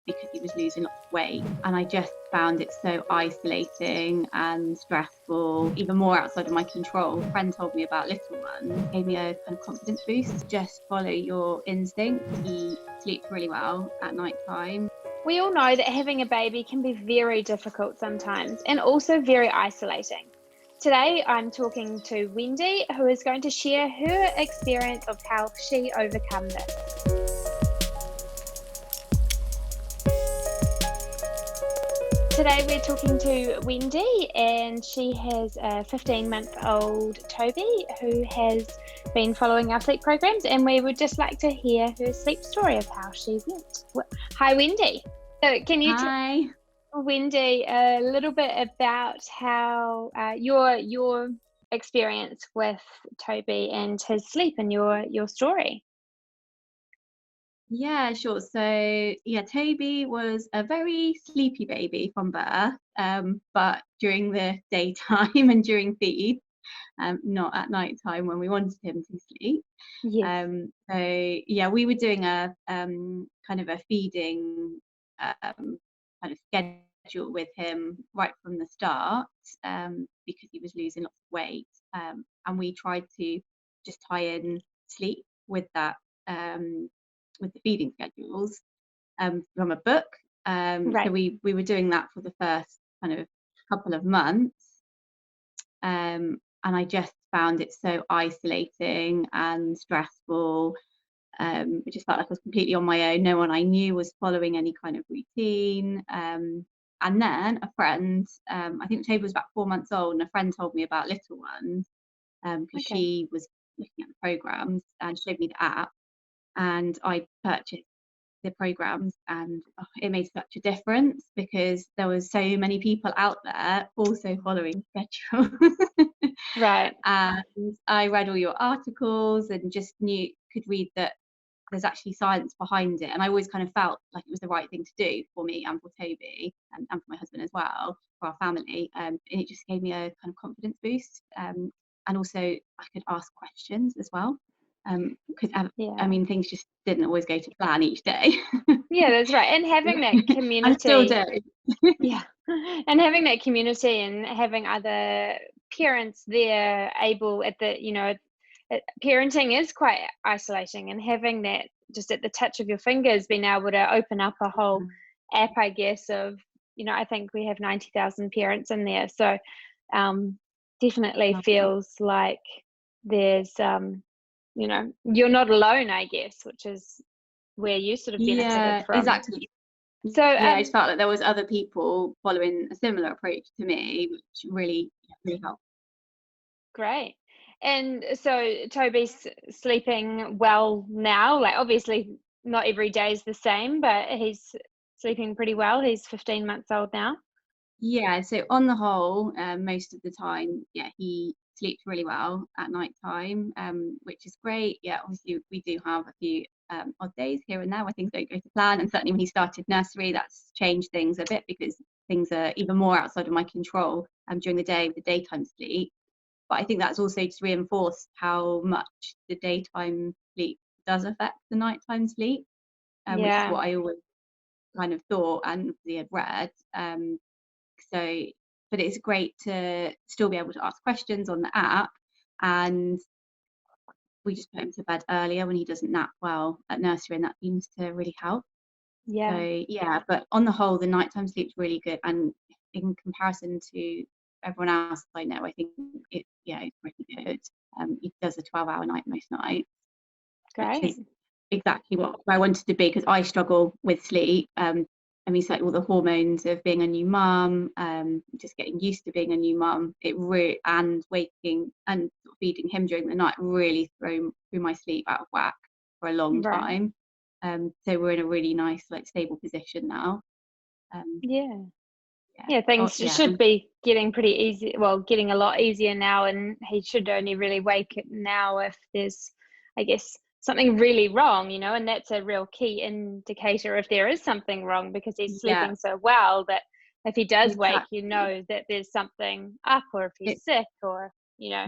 because he was losing lots of weight. And I just found it so isolating and stressful, even more outside of my control. A friend told me about little one, gave me a kind of confidence boost. Just follow your instinct. He sleeps really well at night time. We all know that having a baby can be very difficult sometimes and also very isolating. Today, I'm talking to Wendy, who is going to share her experience of how she overcome this. Today, we're talking to Wendy, and she has a 15-month-old Toby who has been following our sleep programs, and we would just like to hear her sleep story of how she went. Hi, Wendy. So, can you Hi. Wendy, a little bit about how your experience with Toby and his sleep and your story? Yeah, sure. So, yeah, Toby was a very sleepy baby from birth, but during the daytime and during feed, not at night time when we wanted him to sleep. Yes. So, yeah, we were doing a kind of a feeding kind of schedule with him right from the start, because he was losing lots of weight, and we tried to just tie in sleep with that. With the feeding schedules, from a book. So Right. we were doing that for the first kind of couple of months, and I just found it so isolating and stressful. It just felt like I was completely on my own. No one I knew was following any kind of routine. And then a friend, I think Toby was about 4 months old, and a friend told me about little ones, because Okay. she was looking at the programs and showed me the app, and I purchased the programs, and it made such a difference because there was so many people out there also following schedule. Right. And I read all your articles and just could read that there's actually science behind it, and I always kind of felt like it was the right thing to do for me and for Toby, and for my husband as well, for our family, and it just gave me a kind of confidence boost, and also I could ask questions as well, because I Yeah. mean things just didn't always go to plan each day. Yeah, that's right. And having that I still community. do. Yeah. And having that community and having other parents there able at the, parenting is quite isolating, and having that just at the touch of your fingers, being able to open up a whole app, I guess, of, I think we have 90,000 parents in there. So definitely Oh, feels like there's, you're not alone, I guess, which is where you sort of benefited yeah, from. exactly. So, Yeah, I just felt like there was other people following a similar approach to me, which really helped. great. And so Toby's sleeping well now. Like, obviously not every day is the same, but he's sleeping pretty well. He's 15 months old now. Yeah, so on the whole, most of the time, yeah, he sleeps really well at night time, which is great. Yeah, obviously we do have a few odd days here and there where things don't go to plan, and certainly when he started nursery, that's changed things a bit because things are even more outside of my control, during the day with the daytime sleep. But I think that's also just reinforced how much the daytime sleep does affect the nighttime sleep, which is Yeah. what I always kind of thought and had read. So, but it's great to still be able to ask questions on the app, and we just put him to bed earlier when he doesn't nap well at nursery, and that seems to really help. Yeah. So yeah, but on the whole, the nighttime sleep's really good, and in comparison to everyone else I know, I think it's pretty good. He does a 12-hour night most nights, which Great. is exactly what I wanted to be because I struggle with sleep. I mean, it's like all the hormones of being a new mum, just getting used to being a new mum. And waking and feeding him during the night really threw my sleep out of whack for a long Right. time. So we're in a really nice, like, stable position now. Um, Yeah. yeah, Yeah, things yeah, should be getting pretty easy. Well, getting a lot easier now, and he should only really wake it now if there's, I guess, something really wrong, and that's a real key indicator if there is something wrong, because he's yeah, sleeping so well that if he does wake, exactly. that there's something up, or if he's It, sick, or, yeah.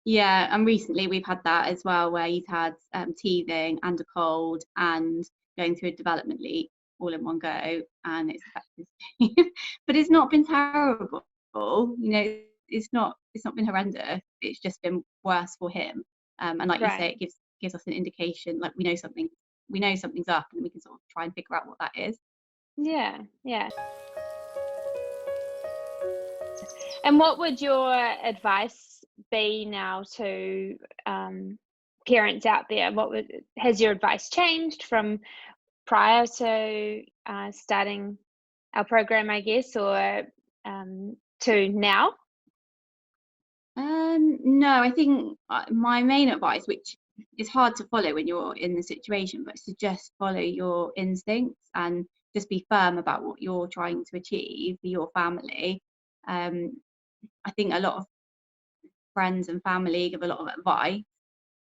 Yeah, and recently we've had that as well, where he's had teething and a cold and going through a development leak. all in one go, and it's affected sleep. But it's not been terrible. It's not been horrendous. It's just been worse for him. And like you say, Right. it gives us an indication, like we know something's up, and we can sort of try and figure out what that is. Yeah. Yeah. And what would your advice be now to parents out there? Has your advice changed from prior to starting our program, I guess, or to now? No, I think my main advice, which is hard to follow when you're in the situation, but is to just follow your instincts and just be firm about what you're trying to achieve for your family. Um, I think a lot of friends and family give a lot of advice,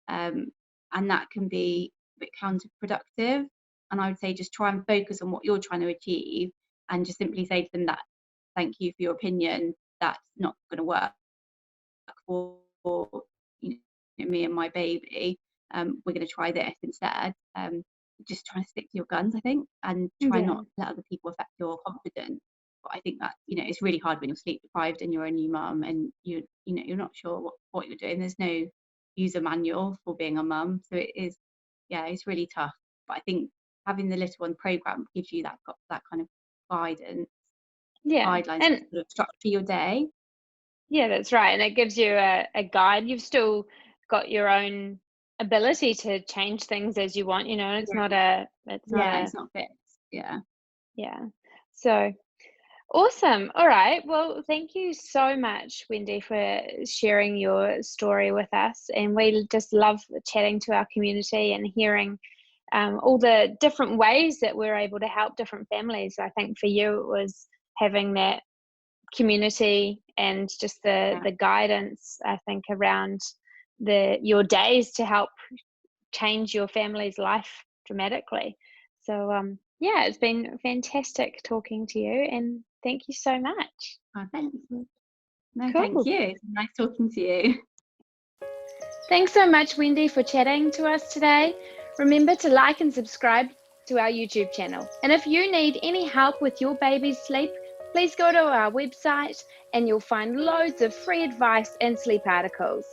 um, and that can be a bit counterproductive. And I would say just try and focus on what you're trying to achieve, and just simply say to them that thank you for your opinion. That's not going to work for me and my baby. We're going to try this instead. Just trying to stick to your guns, I think, and try Yeah. not let other people affect your confidence. But I think that it's really hard when you're sleep deprived and you're a new mum, and you're not sure what you're doing. There's no user manual for being a mum, so it is, yeah, it's really tough. But I think having the little one program gives you that kind of Yeah. guidelines to And sort of structure your day. yeah, that's right. And it gives you a guide. You've still got your own ability to change things as you want, and it's not Yeah, a it's not fixed. Yeah. yeah. So awesome. All right. Well, thank you so much, Wendy, for sharing your story with us. And we just love chatting to our community and hearing all the different ways that we're able to help different families. I think for you, it was having that community and just Yeah. the guidance, I think, around your days to help change your family's life dramatically. So yeah, it's been fantastic talking to you, and thank you so much. Oh, thank you. No, thank Cool. you. It's nice talking to you. Thanks so much, Wendy, for chatting to us today. Remember to like and subscribe to our YouTube channel. And if you need any help with your baby's sleep, please go to our website and you'll find loads of free advice and sleep articles.